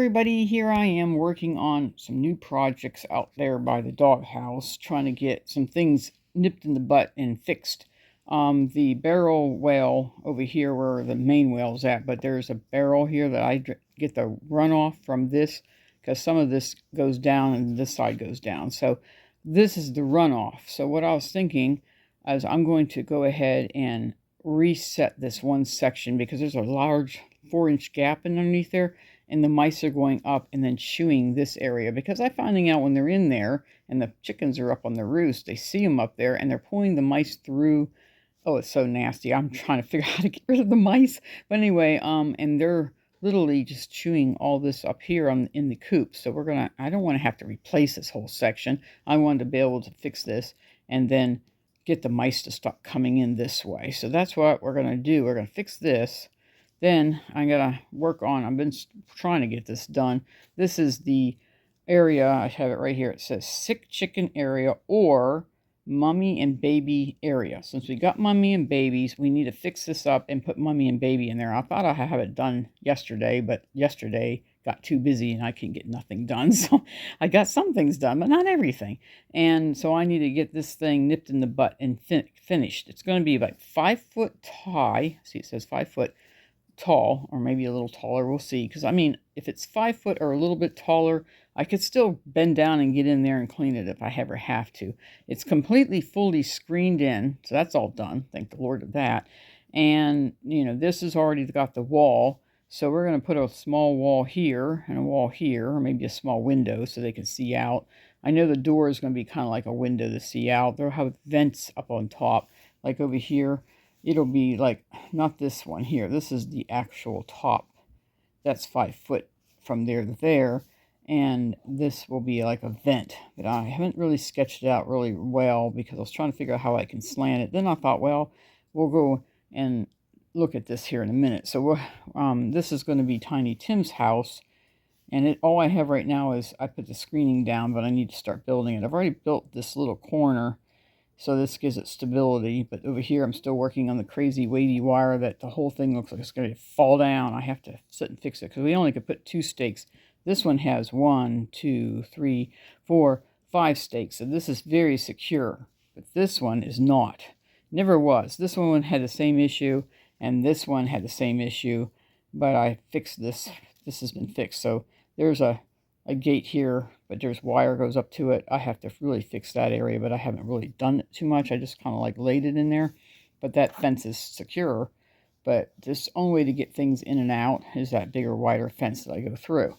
everybody, here I am working on some new projects out there by the doghouse, trying to get some things nipped in the butt and fixed. The barrel well over here where the main well's at, but there's a barrel here that I get the runoff from this because some of this goes down and this side goes down. So this is the runoff. So what I was thinking is I'm going to go ahead and reset this one section because there's a large 4-inch gap underneath there, and the mice are going up and then chewing this area because I'm finding out when they're in there and the chickens are up on the roost, they see them up there and they're pulling the mice through. Oh, it's so nasty. I'm trying to figure out how to get rid of the mice. But anyway, and they're literally just chewing all this up here in the coop. So I don't want to have to replace this whole section. I wanted to be able to fix this and then get the mice to stop coming in this way. So that's what we're going to do. We're going to fix this. Then I gotta work on, I've been trying to get this done. This is the area, I have it right here. It says sick chicken area or mummy and baby area. Since we got mummy and babies, we need to fix this up and put mummy and baby in there. I thought I'd have it done yesterday, but yesterday got too busy and I couldn't get nothing done. So I got some things done, but not everything. And so I need to get this thing nipped in the butt and finished. It's going to be like 5 foot high. See, it says 5 foot tall, or maybe a little taller, we'll see. Because I mean, if it's 5 foot or a little bit taller, I could still bend down and get in there and clean it if I ever have to. It's completely fully screened in, so that's all done, thank the Lord of that. And this has already got the wall, so we're going to put a small wall here and a wall here, or maybe a small window so they can see out. I know the door is going to be kind of like a window to see out. They'll have vents up on top, like over here. It'll be like, not this one here. This is the actual top. That's 5 foot from there to there. And this will be like a vent. But I haven't really sketched it out really well because I was trying to figure out how I can slant it. Then I thought, well, we'll go and look at this here in a minute. So this is going to be Tiny Tim's house. And all I have right now is I put the screening down, but I need to start building it. I've already built this little corner, so this gives it stability. But over here, I'm still working on the crazy wavy wire that the whole thing looks like it's going to fall down. I have to sit and fix it because we only could put 2 stakes. This one has 1, 2, 3, 4, 5 stakes. So this is very secure. But this one is not. Never was. This one had the same issue, and this one had the same issue. But I fixed this. This has been fixed. So there's a gate here, but there's wire goes up to it. I have to really fix that area, but I haven't really done it too much. I just kind of like laid it in there. But that fence is secure. But this only way to get things in and out is that bigger, wider fence that I go through.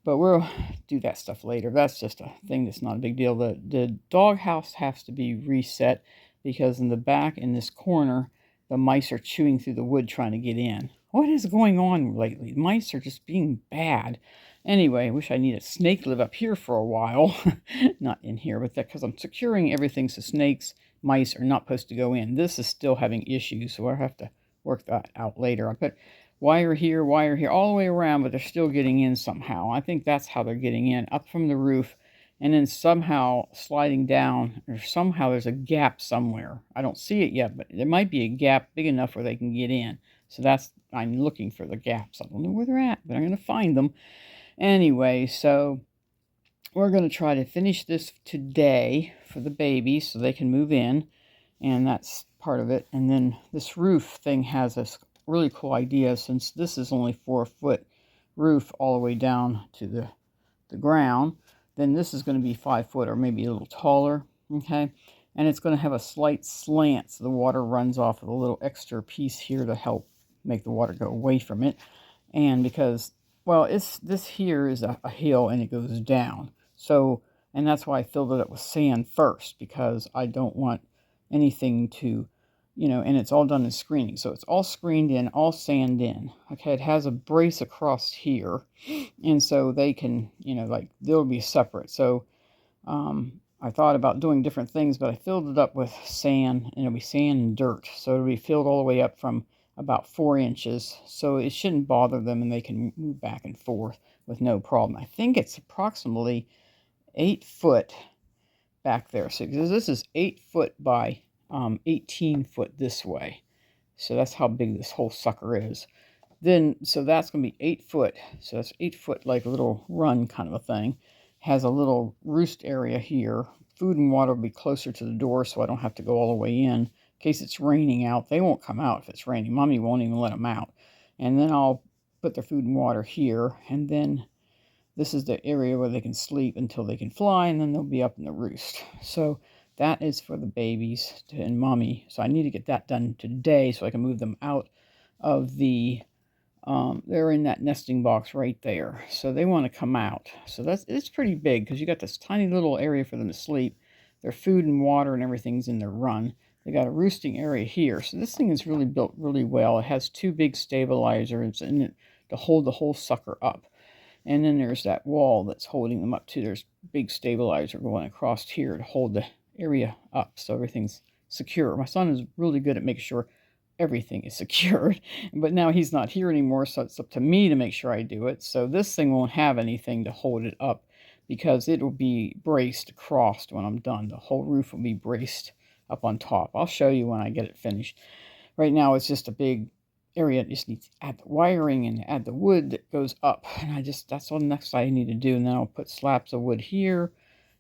But we'll do that stuff later. That's just a thing that's not a big deal. The doghouse has to be reset because in the back, in this corner, the mice are chewing through the wood trying to get in. What is going on lately? The mice are just being bad. Anyway, I wish I need a snake live up here for a while. Not in here, but because I'm securing everything so snakes, mice are not supposed to go in. This is still having issues, so I'll have to work that out later. I put wire here, all the way around, but they're still getting in somehow. I think that's how they're getting in, up from the roof, and then somehow sliding down, or somehow there's a gap somewhere. I don't see it yet, but there might be a gap big enough where they can get in. So I'm looking for the gaps. I don't know where they're at, but I'm going to find them. Anyway, so we're going to try to finish this today for the babies so they can move in, and that's part of it. And then this roof thing has this really cool idea, since this is only 4 foot roof all the way down to the ground, then this is going to be 5 foot or maybe a little taller, okay? And it's going to have a slight slant so the water runs off with a little extra piece here to help make the water go away from it. And because, well, this here is a hill and it goes down. So, and that's why I filled it up with sand first, because I don't want anything to, and it's all done in screening. So it's all screened in, all sand in. Okay, it has a brace across here. And so they can, like, they'll be separate. So I thought about doing different things, but I filled it up with sand, and it'll be sand and dirt. So it'll be filled all the way up from about 4 inches. So it shouldn't bother them, and they can move back and forth with no problem. I think it's approximately 8 foot back there. So this is 8 foot by 18 foot this way. So that's how big this whole sucker is. Then, so that's going to be 8 foot. So that's 8 foot, like a little run kind of a thing. Has a little roost area here. Food and water will be closer to the door so I don't have to go all the way in case it's raining out. They won't come out if it's raining. Mommy won't even let them out. And then I'll put their food and water here. And then this is the area where they can sleep until they can fly, and then they'll be up in the roost. So that is for the babies and mommy. So I need to get that done today so I can move them out of the they're in that nesting box right there. So they want to come out. So it's pretty big because you got this tiny little area for them to sleep. Their food and water and everything's in their run. They got a roosting area here. So this thing is really built really well. It has 2 big stabilizers in it to hold the whole sucker up. And then there's that wall that's holding them up too. There's a big stabilizer going across here to hold the area up so everything's secure. My son is really good at making sure everything is secured, but now he's not here anymore, so it's up to me to make sure I do it. So this thing won't have anything to hold it up because it will be braced across when I'm done. The whole roof will be braced up on top. I'll show you when I get it finished. Right now it's just a big area. It just needs to add the wiring and add the wood that goes up, and that's all the next I need to do. And then I'll put slabs of wood here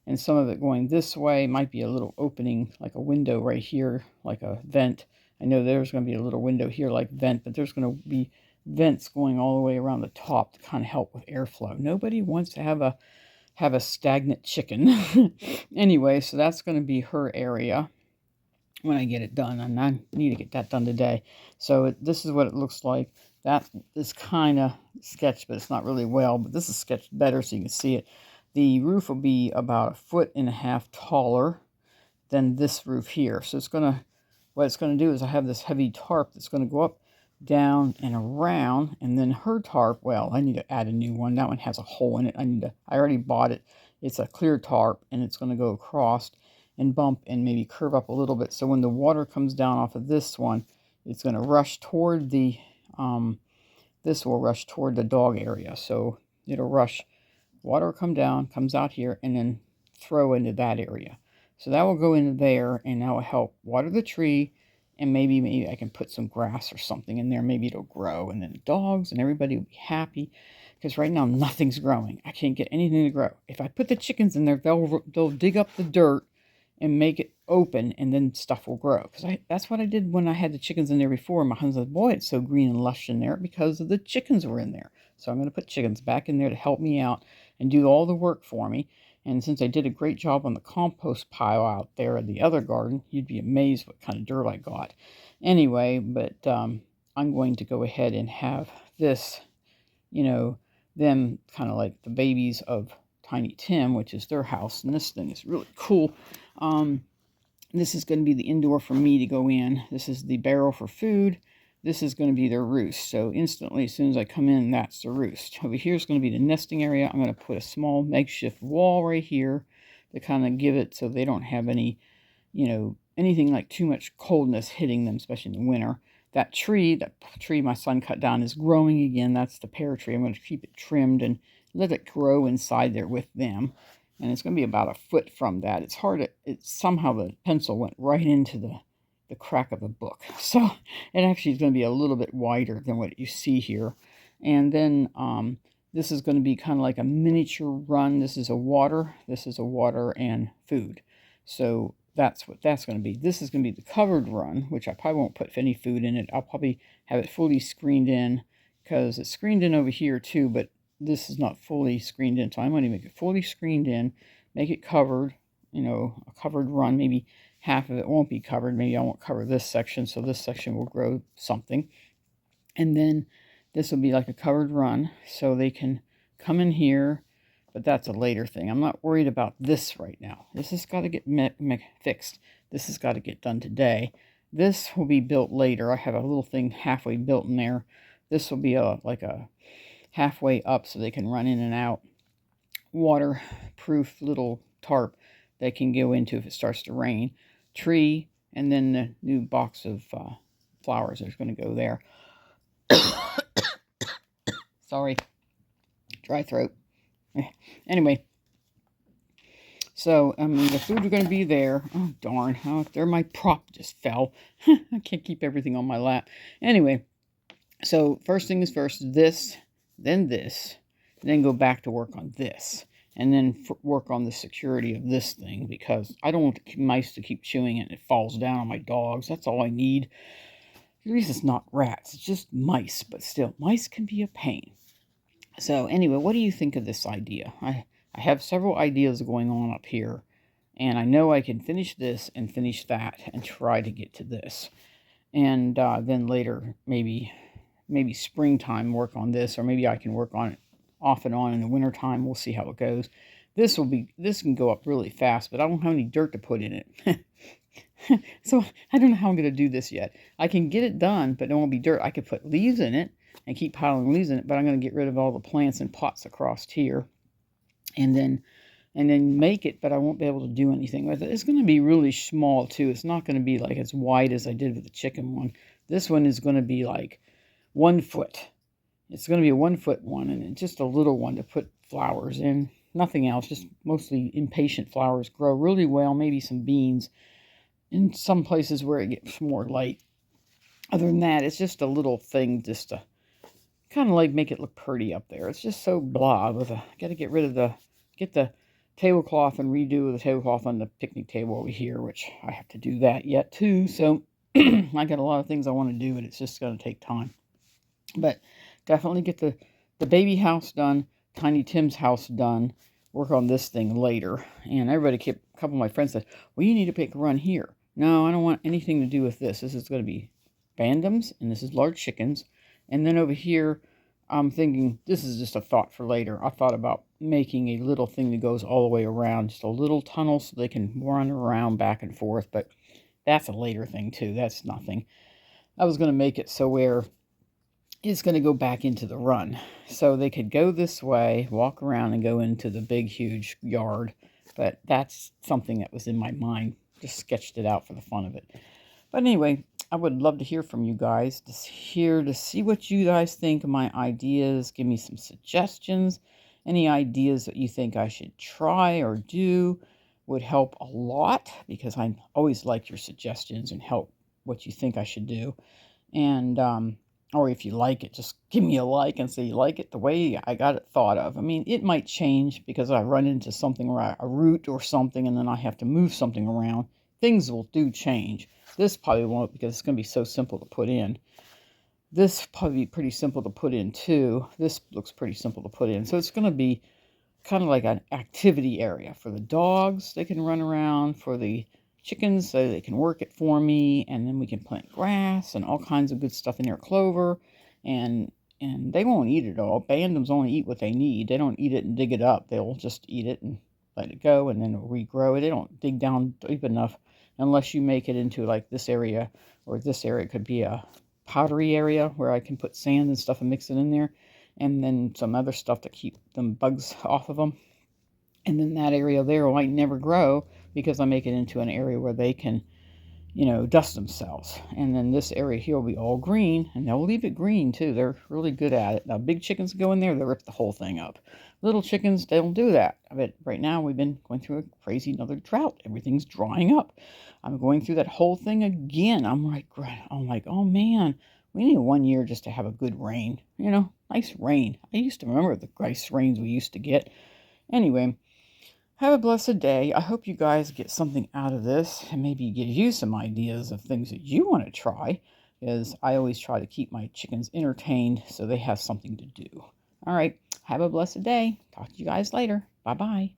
and some of it going this way. Might be a little opening like a window right here, like a vent. I know there's going to be a little window here like vent, but there's going to be vents going all the way around the top to kind of help with airflow. Nobody wants to have a stagnant chicken. Anyway, so that's going to be her area when I get it done, and I need to get that done today. So this is what it looks like. That is kind of sketched, but it's not really well, but this is sketched better so you can see it. The roof will be about 1.5 feet taller than this roof here. So what it's going to do is I have this heavy tarp that's going to go up, down, and around, and then her tarp, well, I need to add a new one. That one has a hole in it. I already bought it. It's a clear tarp, and it's going to go across and bump and maybe curve up a little bit. So when the water comes down off of this one, it's going to rush toward this will rush toward the dog area. So it'll rush, water will come down, comes out here, and then throw into that area. So that will go into there, and that will help water the tree, and maybe I can put some grass or something in there. Maybe it'll grow, and then the dogs and everybody will be happy, because right now nothing's growing. I can't get anything to grow. If I put the chickens in there, they'll dig up the dirt and make it open, and then stuff will grow. Because that's what I did when I had the chickens in there before. My husband said, boy, it's so green and lush in there because of the chickens were in there. So I'm going to put chickens back in there to help me out and do all the work for me. And since I did a great job on the compost pile out there in the other garden, you'd be amazed what kind of dirt I got. Anyway, but I'm going to go ahead and have this, them kind of like the babies of Tiny Tim, which is their house. And this thing is really cool. This is going to be the indoor for me to go in. This is the barrel for food. This is going to be their roost. So instantly, as soon as I come in, that's the roost. Over here is going to be the nesting area. I'm going to put a small makeshift wall right here to kind of give it so they don't have any, anything like too much coldness hitting them, especially in the winter. That tree my son cut down is growing again. That's the pear tree. I'm going to keep it trimmed and let it grow inside there with them. And it's going to be about 1 foot from that. It's hard somehow the pencil went right into the crack of the book. So it actually is going to be a little bit wider than what you see here. And then this is going to be kind of like a miniature run. This is a water and food. So that's what that's going to be. This is going to be the covered run, which I probably won't put any food in it. I'll probably have it fully screened in because it's screened in over here too, but this is not fully screened in. So I'm going to make it fully screened in, make it covered, a covered run. Maybe half of it won't be covered. Maybe I won't cover this section, so this section will grow something. And then this will be like a covered run, so they can come in here, but that's a later thing. I'm not worried about this right now. This has got to get fixed. This has got to get done today. This will be built later. I have a little thing halfway built in there. This will be like a halfway up so they can run in and out. Waterproof little tarp they can go into if it starts to rain. Tree, and then the new box of flowers is going to go there. Sorry, dry throat. Anyway, so the food are going to be there. Oh darn! Oh, there my prop just fell. I can't keep everything on my lap. Anyway, So first thing is first, this, then go back to work on this. And then work on the security of this thing, because I don't want the mice to keep chewing it and it falls down on my dogs. That's all I need. At least it's not rats. It's just mice. But still, mice can be a pain. So anyway, what do you think of this idea? I have several ideas going on up here. And I know I can finish this and finish that and try to get to this. And then later, maybe springtime, work on this, or maybe I can work on it off and on in the wintertime. We'll see how it goes. This can go up really fast, but I don't have any dirt to put in it. So I don't know how I'm going to do this yet. I can get it done, but there won't be dirt. I could put leaves in it and keep piling leaves in it, but I'm going to get rid of all the plants and pots across here, and then make it, but I won't be able to do anything with it. It's going to be really small too. It's not going to be like as wide as I did with the chicken one. This one is going to be like 1 foot. It's going to be a 1 foot one, and just a little one to put flowers in. Nothing else, just mostly impatient flowers. Grow really well, maybe some beans in some places where it gets more light. Other than that, it's just a little thing just to kind of like make it look pretty up there. It's just so blah. Got to get rid of get the tablecloth and redo the tablecloth on the picnic table over here, which I have to do that yet too. So I got a lot of things I want to do, and it's just going to take time. But definitely get the baby house done, Tiny Tim's house done, work on this thing later. And a couple of my friends said, well, you need to pick a run here. No, I don't want anything to do with this. This is going to be bantams, and this is large chickens. And then over here, I'm thinking, this is just a thought for later. I thought about making a little thing that goes all the way around, just a little tunnel so they can run around back and forth. But that's a later thing too. That's nothing. I was going to make it so where it's going to go back into the run. So they could go this way, walk around, and go into the big, huge yard. But that's something that was in my mind. Just sketched it out for the fun of it. But anyway, I would love to hear from you guys, to see what you guys think of my ideas. Give me some suggestions. Any ideas that you think I should try or do would help a lot, because I always like your suggestions and help what you think I should do. And or if you like it, just give me a like and say you like it the way I got it thought of. I mean, it might change because I run into something, or a root or something, and then I have to move something around. Things will change. This probably won't, because it's going to be so simple to put in. This probably be pretty simple to put in too. This looks pretty simple to put in. So it's going to be kind of like an activity area for the dogs. They can run around, for the chickens so they can work it for me, and then we can plant grass and all kinds of good stuff in there, clover, and they won't eat it all. Bantams only eat what they need. They don't eat it and dig it up. They'll just eat it and let it go, and then regrow it. They don't dig down deep enough unless you make it into like this area, or this area could be a powdery area where I can put sand and stuff and mix it in there, and then some other stuff to keep them bugs off of them. And then that area there might never grow, because I make it into an area where they can, dust themselves. And then this area here will be all green, and they'll leave it green too. They're really good at it. Now, big chickens go in there, they'll rip the whole thing up. Little chickens, they don't do that. But right now, we've been going through a crazy another drought. Everything's drying up. I'm going through that whole thing again. I'm like, oh man, we need 1 year just to have a good rain. Nice rain. I used to remember the nice rains we used to get. Anyway, have a blessed day. I hope you guys get something out of this, and maybe give you some ideas of things that you want to try, because I always try to keep my chickens entertained so they have something to do. All right. Have a blessed day. Talk to you guys later. Bye-bye.